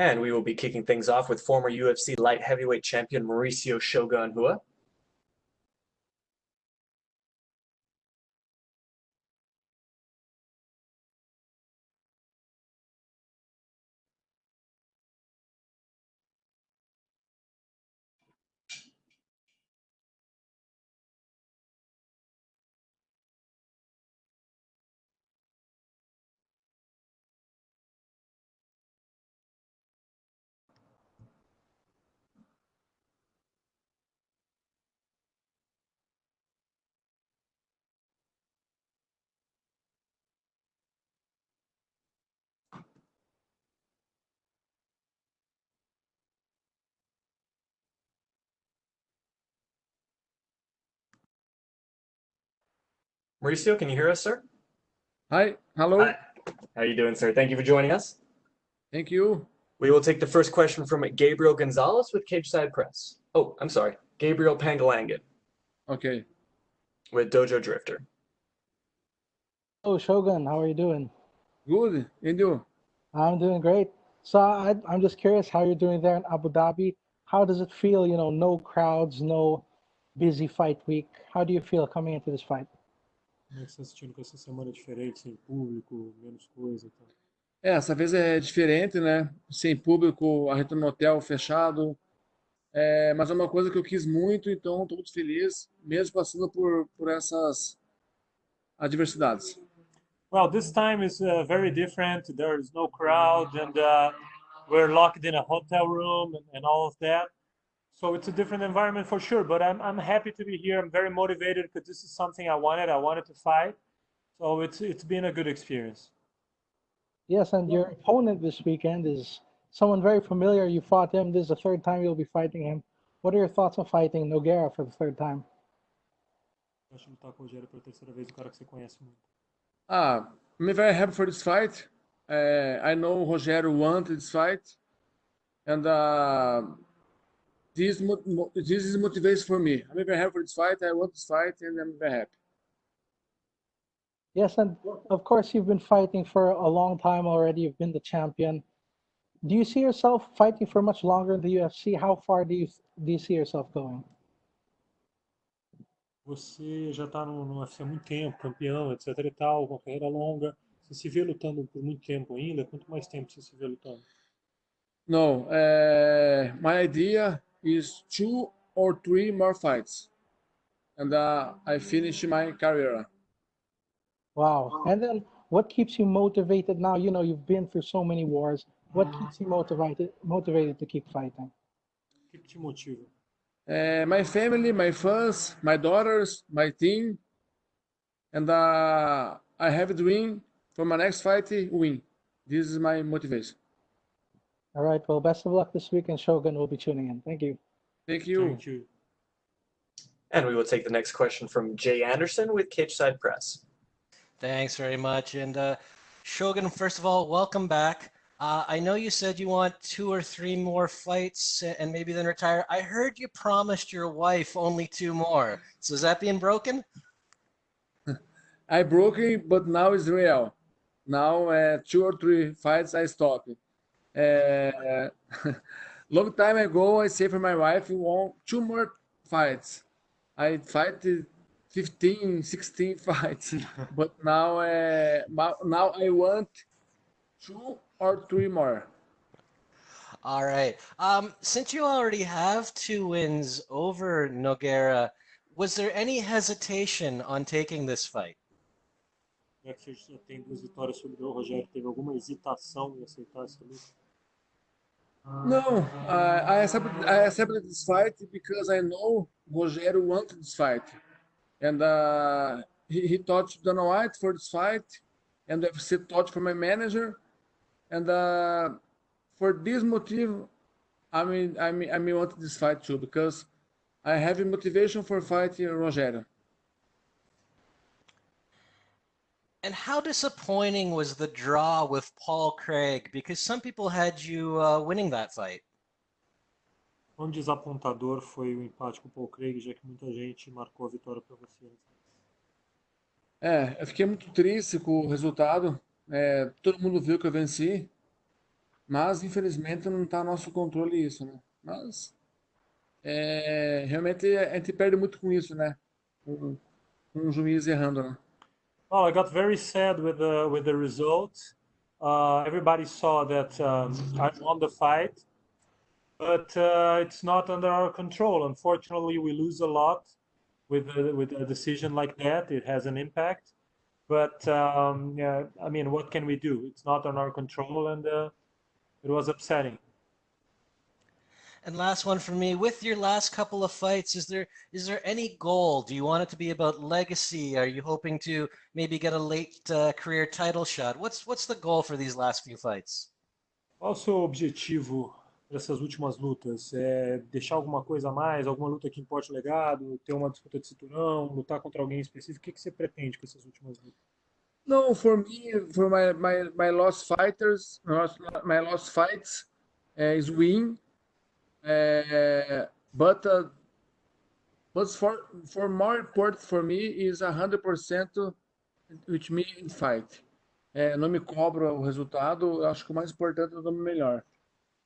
And we will be kicking things off with former UFC light heavyweight champion Mauricio Shogun Hua. Mauricio, can you hear us, sir? Hi, hello. Hi. How are you doing, sir? Thank you for joining us. Thank you. We will take the first question from Gabriel Gonzalez with Cageside Press. Oh, I'm sorry. Gabriel Pangalangan Okay. with Dojo Drifter. Oh, Shogun, how are you doing? Good. And you? I'm doing great. So I'm just curious how you're doing there in Abu Dhabi. How does it feel, no crowds, no busy fight week? How do you feel coming into this fight? Como é que você está sentindo com essa semana diferente, sem público, menos coisa e tal? Essa vez é diferente, né? Sem público, a gente no hotel fechado. Mas é uma coisa que eu quis muito, então estou muito feliz, mesmo passando por essas adversidades. Well, this time is very different. There is no crowd, and we're locked in a hotel room and all of that. So it's a different environment for sure. But I'm happy to be here. I'm very motivated because this is something I wanted. I wanted to fight. So it's been a good experience. Yes, and your opponent this weekend is someone very familiar. You fought him. This is the third time you'll be fighting him. What are your thoughts on fighting Nogueira for the third time? Eu acho que lutar com o Rogério pela terceira vez, um cara que você conhece muito. I'm very happy for this fight. I know Rogério wanted this fight, and this is motivation for me. I'm very happy for this fight. I want this fight, and I'm very happy. Yes, and of course you've been fighting for a long time already. You've been the champion. Do you see yourself fighting for much longer in the UFC? How far do you see yourself going? Você já está no UFC há muito tempo, campeão, etc e tal, uma carreira longa. Você se vê lutando por muito tempo ainda? Quanto mais tempo você se vê lutando? No, my idea is 2 or 3 more fights, and I finish my career. Wow. And then what keeps you motivated now? You've been through so many wars. What keeps you motivated to keep fighting? O que te motiva? My family, my fans, my daughters, my team, and I have a dream for my next fight win. This is my motivation. All right. Well, best of luck this week, and Shogun will be tuning in. Thank you. Thank you. Thank you. And we will take the next question from Jay Anderson with Cageside Press. Thanks very much. And Shogun, first of all, welcome back. I know you said you want 2 or 3 more fights and maybe then retire. I heard you promised your wife only 2 more. So is that being broken? I broke it, but now it's real. Now 2 or 3 fights I stop. Long time ago, I say for my wife, we want 2 more fights. I fight 15, 16 fights, but now I want 2 or 3 more. All right. Since you already have 2 wins over Nogueira, was there any hesitation on taking this fight? Já que você já tem 2 vitórias sobre o Rogério, teve alguma hesitação em aceitar essa luta? No, I accepted this fight because I know Rogério wanted this fight, and he touched Dana White for this fight, and the UFC touched for my manager, and for this motive, I wanted this fight too because I have a motivation for fighting Rogério. And how disappointing was the draw with Paul Craig? Because some people had you winning that fight. Quão desapontador foi o empate com o Paul Craig, já que muita gente marcou a vitória para você? Eu fiquei muito triste com o resultado. Todo mundo viu que eu venci. Mas, infelizmente, não está no nosso controle isso, né? Mas, realmente, a gente perde muito com isso, né? Com o juiz errando, né? Well, I got very sad with the result. Everybody saw that I won the fight, but it's not under our control. Unfortunately, we lose a lot with a decision like that. It has an impact, but yeah, I mean, what can we do? It's not on our control, and it was upsetting. And last one for me, with your last couple of fights, is there any goal? Do you want it to be about legacy? Are you hoping to maybe get a late career title shot? What's the goal for these last few fights? Qual o seu objetivo dessas últimas lutas? É deixar alguma coisa a mais, alguma luta que importe o legado, ter uma disputa de cinturão, lutar contra alguém específico? O que você pretende com essas últimas lutas? No, for me, for my lost fighters, my lost fights is win. But for more important for me is 100% with me in fight. Não me cobro o resultado, eu acho que o mais importante é o melhor.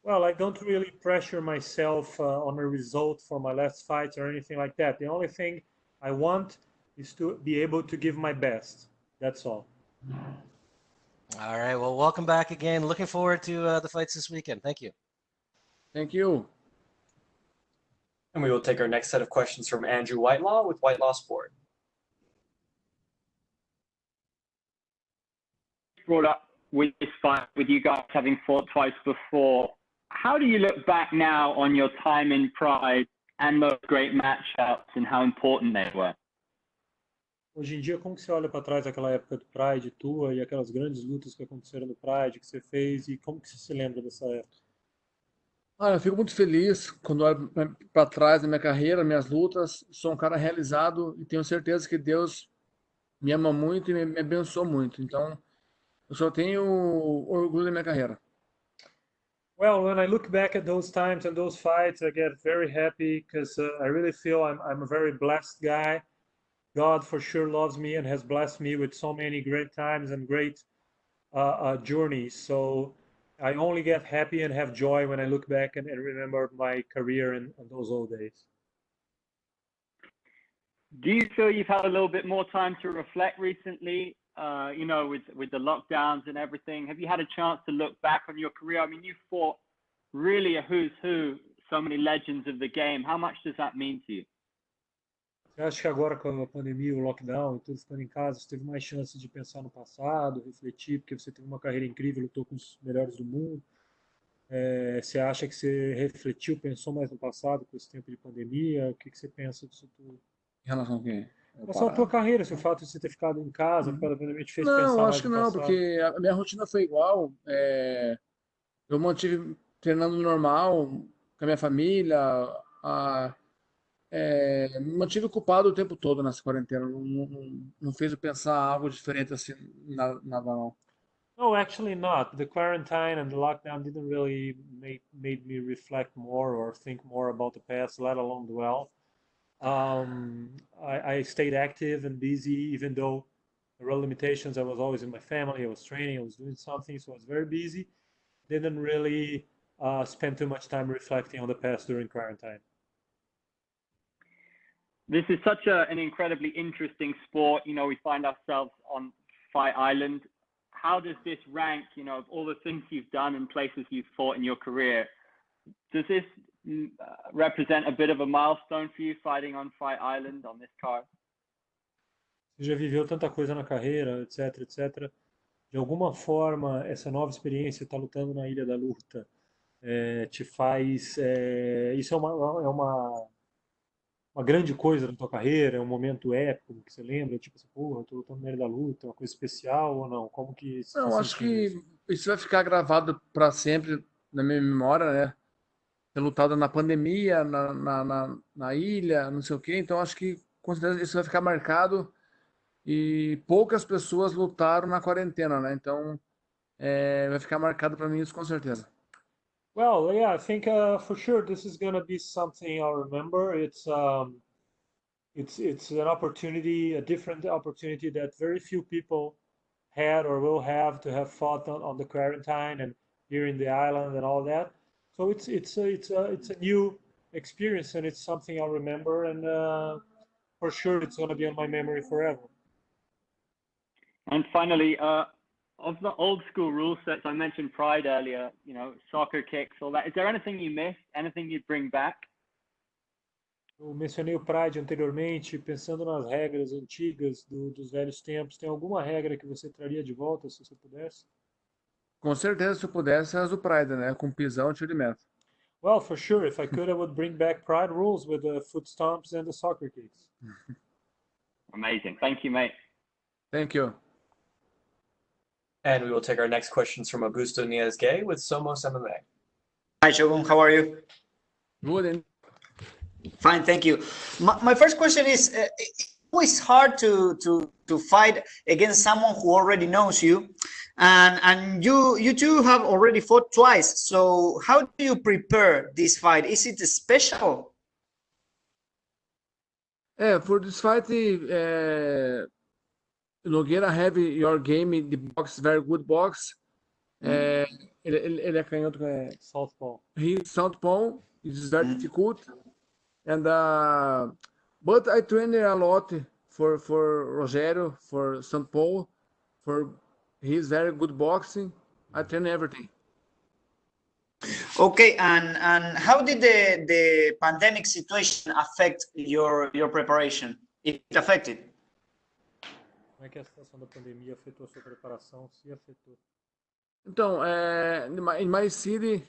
Well, I don't really pressure myself on a result for my last fights or anything like that. The only thing I want is to be able to give my best. That's all. All right, well, welcome back again. Looking forward to the fights this weekend. Thank you. Thank you. And we will take our next set of questions from Andrew Whitelaw with Whitelaw Sport. Brought up with this fight, with you guys having fought twice before. How do you look back now on your time in Pride and those great matchups and how important they were? Hoje em dia, como que você olha para trás daquela época do Pride tua e aquelas grandes lutas que aconteceram no Pride que você fez e como que você se lembra dessa época? Eu fico muito feliz quando olho para trás da minha carreira, minhas lutas. Sou um cara realizado e tenho certeza que Deus me ama muito e me abençoa muito. Então, eu só tenho orgulho da minha carreira. Well, when I look back at those times and those fights, I get very happy because I really feel I'm a very blessed guy. God for sure loves me and has blessed me with so many great times and great journeys. So I only get happy and have joy when I look back and remember my career in those old days. Do you feel you've had a little bit more time to reflect recently? You know, with the lockdowns and everything, have you had a chance to look back on your career? I mean, you fought really a who's who, so many legends of the game. How much does that mean to you? Você acha que agora com a pandemia, o lockdown, tudo ficando em casa, você teve mais chance de pensar no passado, refletir, porque você teve uma carreira incrível, lutou com os melhores do mundo? Você acha que você refletiu, pensou mais no passado com esse tempo de pandemia? O que você pensa disso tudo? Em relação ao quê? Em relação à tua carreira, se o fato de você ter ficado em casa, por causa da pandemia, te fez pensar Não, mais acho que no não, passado? porque a minha rotina foi igual. Eu mantive treinando normal com a minha família. Me mantive ocupado o tempo todo nessa quarentena. Não fez eu pensar algo diferente assim, nada não. No, actually not. The quarantine and the lockdown didn't really made me reflect more or think more about the past, let alone dwell. I stayed active and busy, even though there were limitations. I was always in my family. I was training. I was doing something, so I was very busy. Didn't really spend too much time reflecting on the past during quarantine. This is such an incredibly interesting sport. You know, we find ourselves on Fight Island. How does this rank, you know, of all the things you've done and places you've fought in your career? Does this represent a bit of a milestone for you fighting on Fight Island on this card? Você já viveu tanta coisa na carreira, etc, etc. De alguma forma, essa nova experiência, estar lutando na Ilha da Luta, te faz... isso é uma grande coisa na tua carreira, é um momento épico que você lembra, tipo assim, porra, eu tô lutando na Ilha da Luta, é uma coisa especial ou não? Como que você Não, tá acho sentindo isso? que isso vai ficar gravado para sempre na minha memória, né? Ter lutado na pandemia, na ilha, não sei o quê. Então, acho que com certeza isso vai ficar marcado. E poucas pessoas lutaram na quarentena, né? Então, vai ficar marcado para mim isso com certeza. Well, yeah, I think for sure this is gonna be something I'll remember. It's an opportunity, a different opportunity that very few people had or will have to have fought on the quarantine and here in the island and all that. So it's a new experience, and it's something I'll remember, and for sure it's going to be on my memory forever. And finally, of the old school rule sets, I mentioned Pride earlier, you know, soccer kicks, all that. Is there anything you missed? Anything you'd bring back? Eu mencionei o Pride anteriormente, pensando nas regras antigas dos velhos tempos. Tem alguma regra que você traria de volta, se você pudesse? Com certeza, se eu pudesse, as do Pride, né? Com pisão e tiro de meta. Well, for sure. If I could, I would bring back Pride rules with the foot stomps and the soccer kicks. Amazing. Thank you, mate. Thank you. And we will take our next questions from Augusto Nies-Gay with Somos MMA. Hi, Shogun. How are you? Good. And Fine, thank you. My first question is, it's always hard to fight against someone who already knows you, and you two have already fought twice. So how do you prepare this fight? Is it special? for this fight, Nogueira have your game in the box, very good box. Ele é canhoto, Southpaw. he southpaw, it is very difficult. And but I train a lot for Rogério, for São Paulo, for he's very good boxing. I train everything. Okay, and how did the pandemic situation affect your preparation? If it affected? Como é que a situação da pandemia afetou a sua preparação? Se afetou. Então, in my city,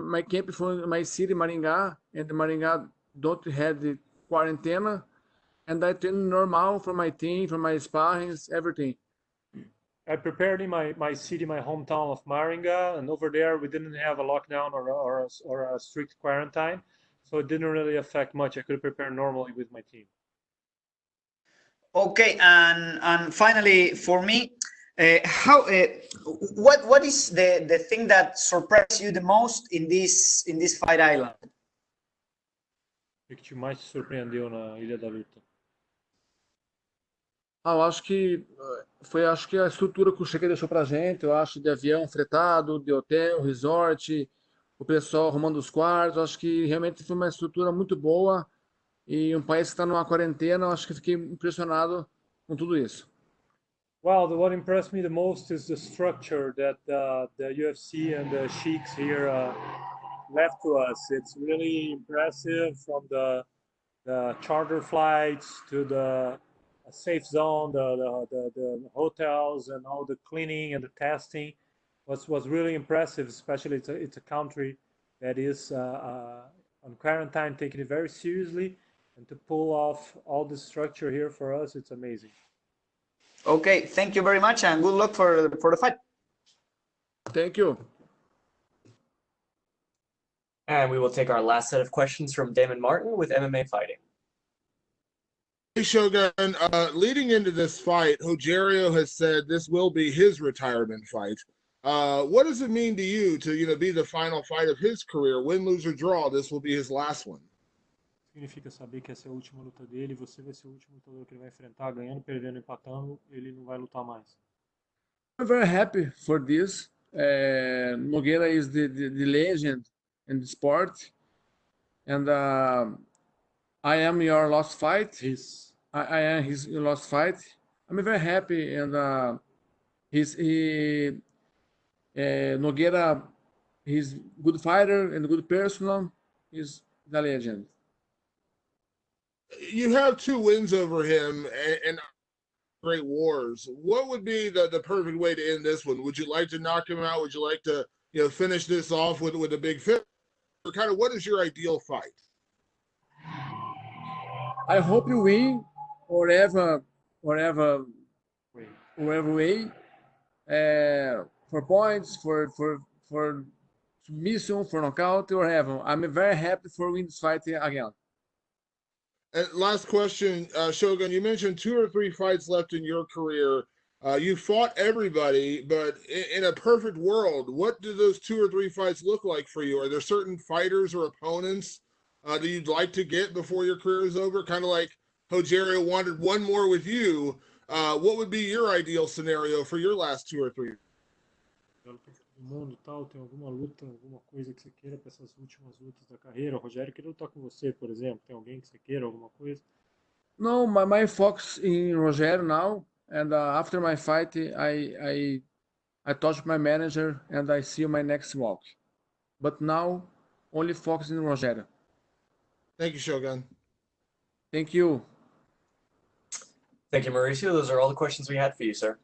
my camp for my city, Maringá, and Maringá don't have the quarantena, and I train normal for my team, for my sparrings, everything. I prepared in my city, my hometown of Maringá, and over there we didn't have a lockdown or a strict quarantine, so it didn't really affect much. I could prepare normally with my team. Okay, and finally, for me, what is the thing that surprised you the most in this fight island? O que mais te surpreendeu na Ilha da Luta? Eu acho que acho que a estrutura que o Cheque deixou pra gente, eu acho, de avião fretado, de hotel, resort, o pessoal arrumando os quartos, eu acho que realmente foi uma estrutura muito boa e um país que está numa quarentena, eu acho que fiquei impressionado com tudo isso. Well, what impressed me the most is the structure that the UFC and the sheiks here left to us. It's really impressive, from the charter flights to the safe zone, the hotels, and all the cleaning and the testing was really impressive. Especially it's a country that is on quarantine, taking it very seriously, and to pull off all the structure here for us, it's amazing. Okay, thank you very much, and good luck for the fight. Thank you. And we will take our last set of questions from Damon Martin with MMA Fighting. Hey, Shogun, leading into this fight, Rogério has said this will be his retirement fight. What does it mean to you to be the final fight of his career? Win, lose, or draw, this will be his last one. Significa saber que essa é a última luta dele, você vai ser o último lutador que ele vai enfrentar, ganhando, perdendo, empatando, ele não vai lutar mais. I'm very happy for this. Nogueira is the legend in the sport, and I am your last fight. I am his last fight. I'm very happy, and Nogueira, he's good fighter and good person. He's the legend. You have 2 wins over him and great wars. What would be the perfect way to end this one? Would you like to knock him out? Would you like to finish this off with a big fit? Or kind of what is your ideal fight? I hope you win whatever way, for points, for submission, for knockout, or whatever. I'm very happy for win this fight again. And last question, Shogun, you mentioned 2 or 3 fights left in your career. You fought everybody, but in a perfect world, what do those 2 or 3 fights look like for you? Are there certain fighters or opponents that you'd like to get before your career is over? Kind of like Rogério wanted one more with you. What would be your ideal scenario for your last 2 or 3? do mundo e tal? Tem alguma luta, alguma coisa que você queira para essas últimas lutas da carreira? O Rogério queria lutar com você, por exemplo. Tem alguém que você queira, alguma coisa? No, my focus in Rogério now, and after my fight, I talk to my manager and I see my next walk. But now, only focus in Rogério. Thank you, Shogun. Thank you. Thank you, Mauricio. Those are all the questions we had for you, sir.